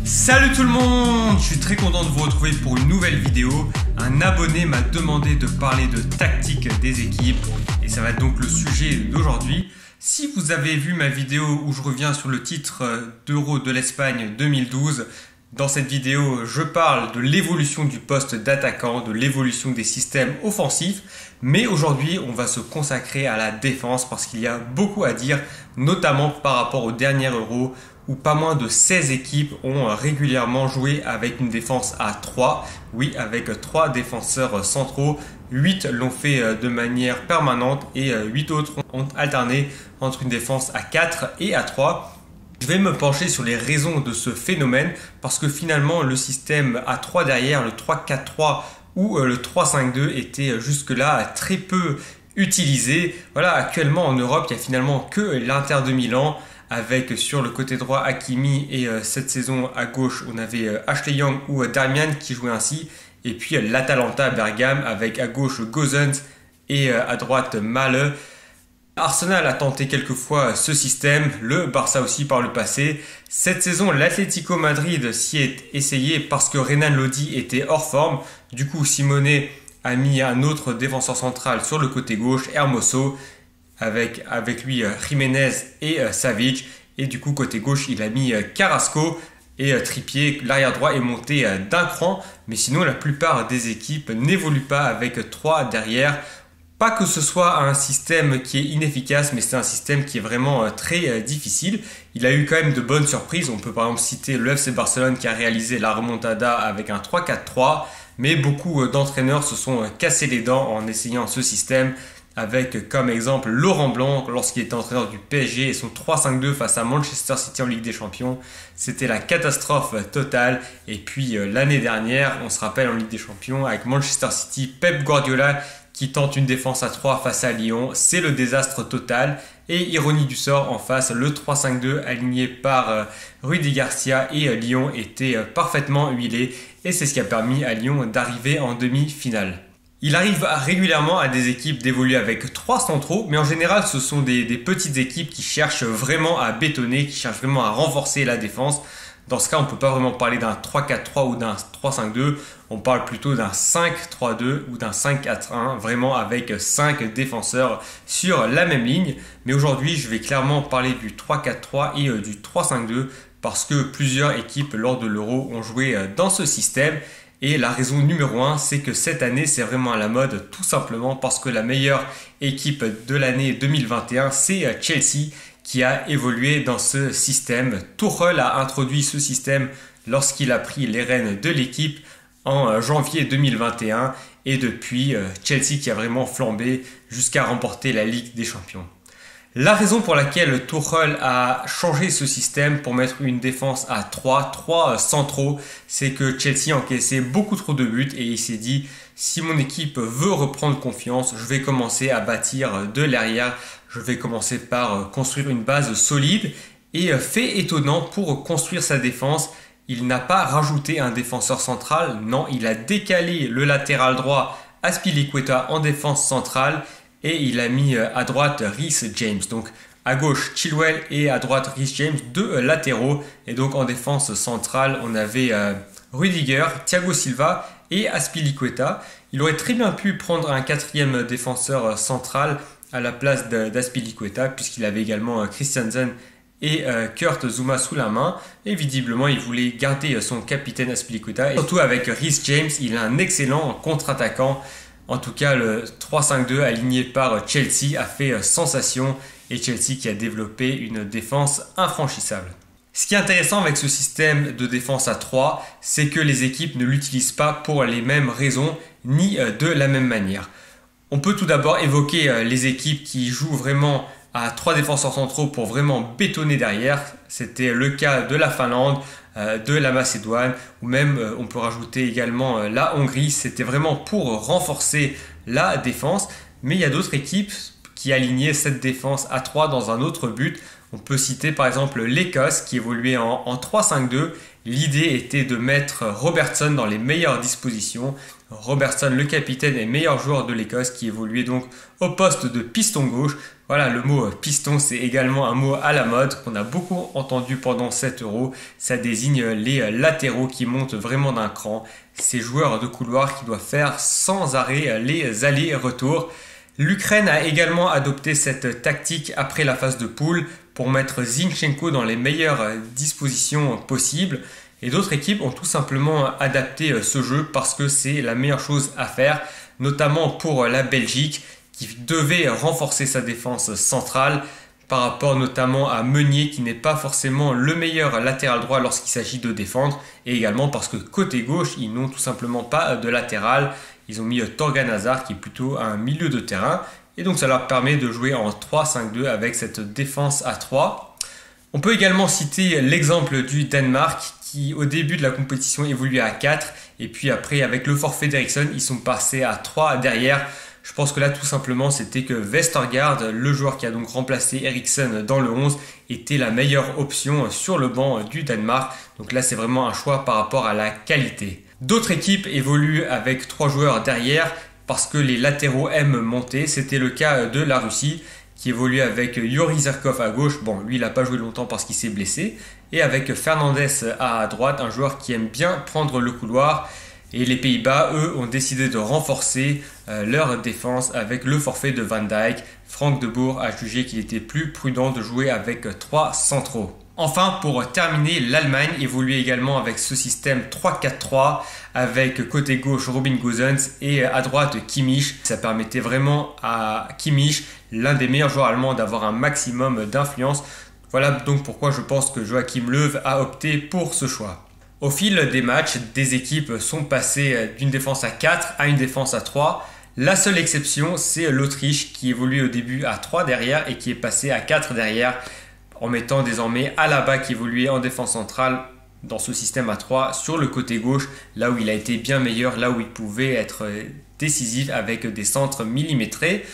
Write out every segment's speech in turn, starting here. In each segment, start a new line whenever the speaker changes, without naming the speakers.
Salut tout le monde, je suis très content de vous retrouver pour une nouvelle vidéo. Un abonné m'a demandé de parler de tactique des équipes et ça va être donc le sujet d'aujourd'hui. Si vous avez vu ma vidéo où je reviens sur le titre d'Euro de l'Espagne 2012, dans cette vidéo, je parle de l'évolution du poste d'attaquant, de l'évolution des systèmes offensifs. Mais aujourd'hui, on va se consacrer à la défense parce qu'il y a beaucoup à dire, notamment par rapport au dernier Euro où pas moins de 16 équipes ont régulièrement joué avec une défense à 3. Oui, avec 3 défenseurs centraux. 8 l'ont fait de manière permanente et 8 autres ont alterné entre une défense à 4 et à 3. Je vais me pencher sur les raisons de ce phénomène parce que finalement le système à 3 derrière, le 3-4-3 ou le 3-5-2 était jusque-là très peu utilisé. Voilà, actuellement en Europe, il n'y a finalement que l'Inter de Milan avec sur le côté droit Hakimi et cette saison à gauche on avait Ashley Young ou Darmian qui jouaient ainsi. Et puis l'Atalanta Bergame avec à gauche Gosens et à droite Mahle. Arsenal a tenté quelquefois ce système, le Barça aussi par le passé. Cette saison, l'Atlético Madrid s'y est essayé parce que Renan Lodi était hors forme. Du coup, Simone a mis un autre défenseur central sur le côté gauche, Hermoso, avec lui Jiménez et Savic. Et du coup, côté gauche, il a mis Carrasco et Trippier. L'arrière droit est monté d'un cran. Mais sinon, la plupart des équipes n'évoluent pas avec 3 derrière. Pas que ce soit un système qui est inefficace, mais c'est un système qui est vraiment très difficile. Il a eu quand même de bonnes surprises. On peut par exemple citer le FC Barcelone qui a réalisé la remontada avec un 3-4-3. Mais beaucoup d'entraîneurs se sont cassés les dents en essayant ce système. Avec comme exemple Laurent Blanc lorsqu'il était entraîneur du PSG et son 3-5-2 face à Manchester City en Ligue des Champions. C'était la catastrophe totale. Et puis l'année dernière, on se rappelle en Ligue des Champions avec Manchester City, Pep Guardiola qui tente une défense à 3 face à Lyon. C'est le désastre total. Et ironie du sort, en face, le 3-5-2 aligné par Rudy Garcia et Lyon était parfaitement huilé. Et c'est ce qui a permis à Lyon d'arriver en demi-finale. Il arrive régulièrement à des équipes d'évoluer avec 3 centraux, mais en général ce sont des petites équipes qui cherchent vraiment à bétonner, qui cherchent vraiment à renforcer la défense. Dans ce cas, on ne peut pas vraiment parler d'un 3-4-3 ou d'un 3-5-2, on parle plutôt d'un 5-3-2 ou d'un 5-4-1, vraiment avec 5 défenseurs sur la même ligne. Mais aujourd'hui, je vais clairement parler du 3-4-3 et du 3-5-2 parce que plusieurs équipes lors de l'Euro ont joué dans ce système. Et la raison numéro 1, c'est que cette année, c'est vraiment à la mode, tout simplement parce que la meilleure équipe de l'année 2021, c'est Chelsea qui a évolué dans ce système. Tuchel a introduit ce système lorsqu'il a pris les rênes de l'équipe en janvier 2021 et depuis, Chelsea qui a vraiment flambé jusqu'à remporter la Ligue des Champions. La raison pour laquelle Tuchel a changé ce système pour mettre une défense à 3 centraux, c'est que Chelsea encaissait beaucoup trop de buts et il s'est dit si mon équipe veut reprendre confiance, je vais commencer à bâtir de l'arrière, je vais commencer par construire une base solide et fait étonnant pour construire sa défense, il n'a pas rajouté un défenseur central, non, il a décalé le latéral droit Azpilicueta en défense centrale. Et il a mis à droite Reece James. Donc à gauche Chilwell et à droite Reece James, 2 latéraux. Et donc en défense centrale, on avait Rudiger, Thiago Silva et Azpilicueta. Il aurait très bien pu prendre un 4e défenseur central à la place d'Azpilicueta puisqu'il avait également Christensen et Kurt Zouma sous la main. Et visiblement, il voulait garder son capitaine Azpilicueta. Et surtout avec Reece James, il a un excellent contre-attaquant. En tout cas, le 3-5-2 aligné par Chelsea a fait sensation et Chelsea qui a développé une défense infranchissable. Ce qui est intéressant avec ce système de défense à 3, c'est que les équipes ne l'utilisent pas pour les mêmes raisons ni de la même manière. On peut tout d'abord évoquer les équipes qui jouent vraiment à 3 défenseurs centraux pour vraiment bétonner derrière. C'était le cas de la Finlande, de la Macédoine ou même on peut rajouter également la Hongrie. C'était vraiment pour renforcer la défense. Mais il y a d'autres équipes qui alignaient cette défense à 3 dans un autre but. On peut citer par exemple l'Écosse qui évoluait en 3-5-2. L'idée était de mettre Robertson dans les meilleures dispositions. Robertson, le capitaine et meilleur joueur de l'Écosse, qui évoluait donc au poste de piston gauche. Voilà, le mot piston, c'est également un mot à la mode qu'on a beaucoup entendu pendant cet Euro. Ça désigne les latéraux qui montent vraiment d'un cran. Ces joueurs de couloir qui doivent faire sans arrêt les allers-retours. L'Ukraine a également adopté cette tactique après la phase de poule pour mettre Zinchenko dans les meilleures dispositions possibles. Et d'autres équipes ont tout simplement adapté ce jeu parce que c'est la meilleure chose à faire, notamment pour la Belgique qui devait renforcer sa défense centrale par rapport notamment à Meunier qui n'est pas forcément le meilleur latéral droit lorsqu'il s'agit de défendre, et également parce que côté gauche, ils n'ont tout simplement pas de latéral. Ils ont mis Torgan Hazard qui est plutôt un milieu de terrain, et donc ça leur permet de jouer en 3-5-2 avec cette défense à 3. On peut également citer l'exemple du Danemark qui au début de la compétition évoluait à 4 et puis après avec le forfait d'Eriksson ils sont passés à 3 derrière. Je pense que là tout simplement c'était que Vestergaard, le joueur qui a donc remplacé Eriksson dans le 11, était la meilleure option sur le banc du Danemark. Donc là c'est vraiment un choix par rapport à la qualité. D'autres équipes évoluent avec 3 joueurs derrière parce que les latéraux aiment monter. C'était le cas de la Russie qui évolue avec Yuri Zerkov à gauche. Bon, lui, il n'a pas joué longtemps parce qu'il s'est blessé. Et avec Fernandes à droite, un joueur qui aime bien prendre le couloir. Et les Pays-Bas, eux, ont décidé de renforcer leur défense avec le forfait de Van Dijk. Frank de Boer a jugé qu'il était plus prudent de jouer avec 3 centraux. Enfin, pour terminer, l'Allemagne évoluait également avec ce système 3-4-3 avec côté gauche Robin Gosens et à droite Kimmich. Ça permettait vraiment à Kimmich, l'un des meilleurs joueurs allemands, d'avoir un maximum d'influence. Voilà donc pourquoi je pense que Joachim Löw a opté pour ce choix. Au fil des matchs, des équipes sont passées d'une défense à 4 à une défense à 3. La seule exception, c'est l'Autriche qui évolue au début à 3 derrière et qui est passée à 4 derrière, en mettant désormais Alaba qui évoluait en défense centrale dans ce système à 3 sur le côté gauche, là où il a été bien meilleur, là où il pouvait être décisif avec des centres millimétrés.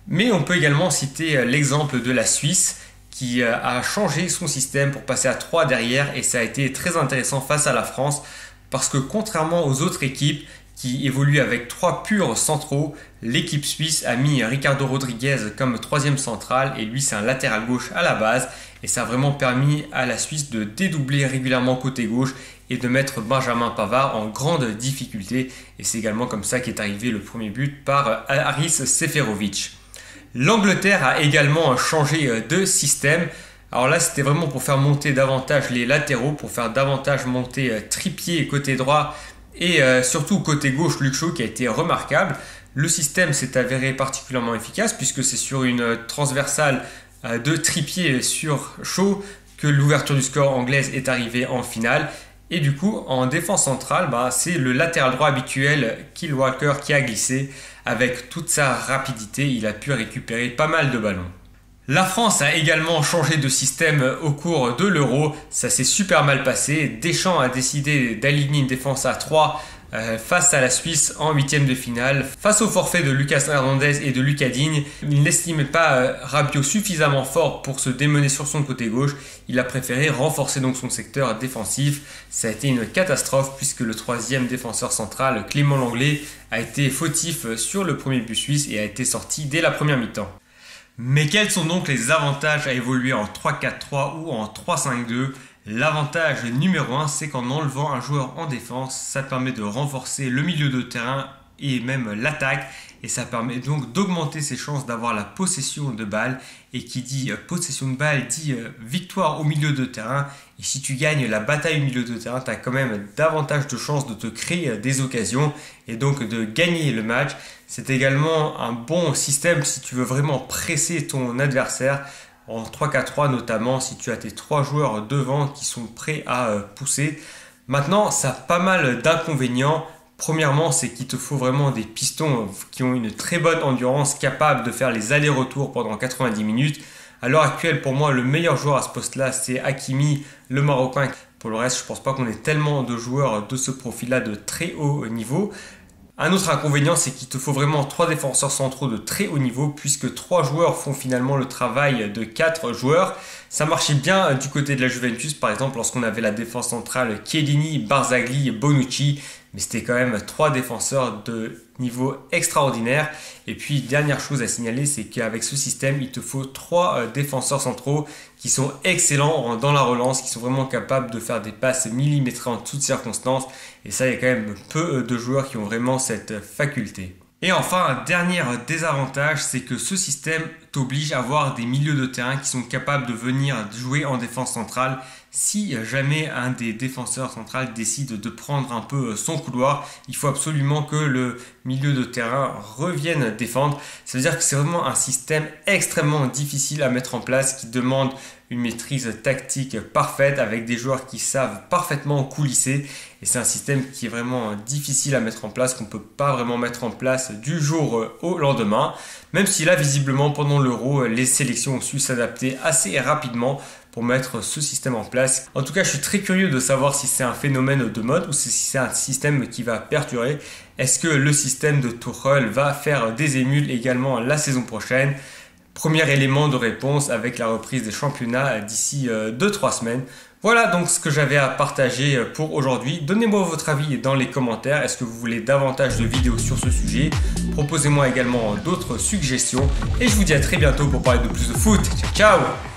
Mais on peut également citer l'exemple de la Suisse qui a changé son système pour passer à 3 derrière, et ça a été très intéressant face à la France parce que contrairement aux autres équipes qui évoluent avec 3 purs centraux, l'équipe suisse a mis Ricardo Rodriguez comme 3e central et lui c'est un latéral gauche à la base, et ça a vraiment permis à la Suisse de dédoubler régulièrement côté gauche et de mettre Benjamin Pavard en grande difficulté, et c'est également comme ça qu'est arrivé le premier but par Haris Seferovic. L'Angleterre a également changé de système. Alors là, c'était vraiment pour faire monter davantage les latéraux, pour faire davantage monter Trippier côté droit et surtout côté gauche Luke Shaw qui a été remarquable. Le système s'est avéré particulièrement efficace puisque c'est sur une transversale de Trippier sur Shaw que l'ouverture du score anglaise est arrivée en finale. Et du coup, en défense centrale, c'est le latéral droit habituel, Kyle Walker, qui a glissé. Avec toute sa rapidité, il a pu récupérer pas mal de ballons. La France a également changé de système au cours de l'Euro. Ça s'est super mal passé. Deschamps a décidé d'aligner une défense à 3 face à la Suisse en 8e de finale. Face au forfait de Lucas Hernandez et de Lucas Digne, il n'estimait pas Rabiot suffisamment fort pour se démener sur son côté gauche. Il a préféré renforcer donc son secteur défensif. Ça a été une catastrophe puisque le 3e défenseur central, Clément Lenglet, a été fautif sur le premier but suisse et a été sorti dès la première mi-temps. Mais quels sont donc les avantages à évoluer en 3-4-3 ou en 3-5-2 ? L'avantage numéro 1, c'est qu'en enlevant un joueur en défense, ça permet de renforcer le milieu de terrain et même l'attaque. Et ça permet donc d'augmenter ses chances d'avoir la possession de balle. Et qui dit possession de balle dit victoire au milieu de terrain. Et si tu gagnes la bataille au milieu de terrain, tu as quand même davantage de chances de te créer des occasions et donc de gagner le match. C'est également un bon système si tu veux vraiment presser ton adversaire. En 3-4-3 notamment, si tu as tes 3 joueurs devant qui sont prêts à pousser. Maintenant, ça a pas mal d'inconvénients. Premièrement, c'est qu'il te faut vraiment des pistons qui ont une très bonne endurance, capables de faire les allers-retours pendant 90 minutes. À l'heure actuelle, pour moi, le meilleur joueur à ce poste-là, c'est Hakimi, le Marocain. Pour le reste, je ne pense pas qu'on ait tellement de joueurs de ce profil-là de très haut niveau. Un autre inconvénient, c'est qu'il te faut vraiment 3 défenseurs centraux de très haut niveau, puisque 3 joueurs font finalement le travail de 4 joueurs. Ça marchait bien du côté de la Juventus, par exemple, lorsqu'on avait la défense centrale Chiellini, Barzagli et Bonucci, mais c'était quand même 3 défenseurs de niveau extraordinaire. Et puis, dernière chose à signaler, c'est qu'avec ce système, il te faut 3 défenseurs centraux qui sont excellents dans la relance, qui sont vraiment capables de faire des passes millimétrées en toutes circonstances. Et ça, il y a quand même peu de joueurs qui ont vraiment cette faculté. Et enfin, un dernier désavantage, c'est que ce système t'oblige à avoir des milieux de terrain qui sont capables de venir jouer en défense centrale si jamais un des défenseurs centrales décide de prendre un peu son couloir. Il faut absolument que le milieu de terrain revienne défendre. Ça veut dire que c'est vraiment un système extrêmement difficile à mettre en place qui demande une maîtrise tactique parfaite avec des joueurs qui savent parfaitement coulisser. Et c'est un système qui est vraiment difficile à mettre en place, qu'on ne peut pas vraiment mettre en place du jour au lendemain. Même si là, visiblement, pendant l'Euro, les sélections ont su s'adapter assez rapidement pour mettre ce système en place. En tout cas, je suis très curieux de savoir si c'est un phénomène de mode ou si c'est un système qui va perdurer. Est-ce que le système de Tuchel va faire des émules également la saison prochaine? Premier élément de réponse avec la reprise des championnats d'ici 2-3 semaines. Voilà donc ce que j'avais à partager pour aujourd'hui. Donnez-moi votre avis dans les commentaires. Est-ce que vous voulez davantage de vidéos sur ce sujet? Proposez-moi également d'autres suggestions. Et je vous dis à très bientôt pour parler de plus de foot. Ciao, ciao!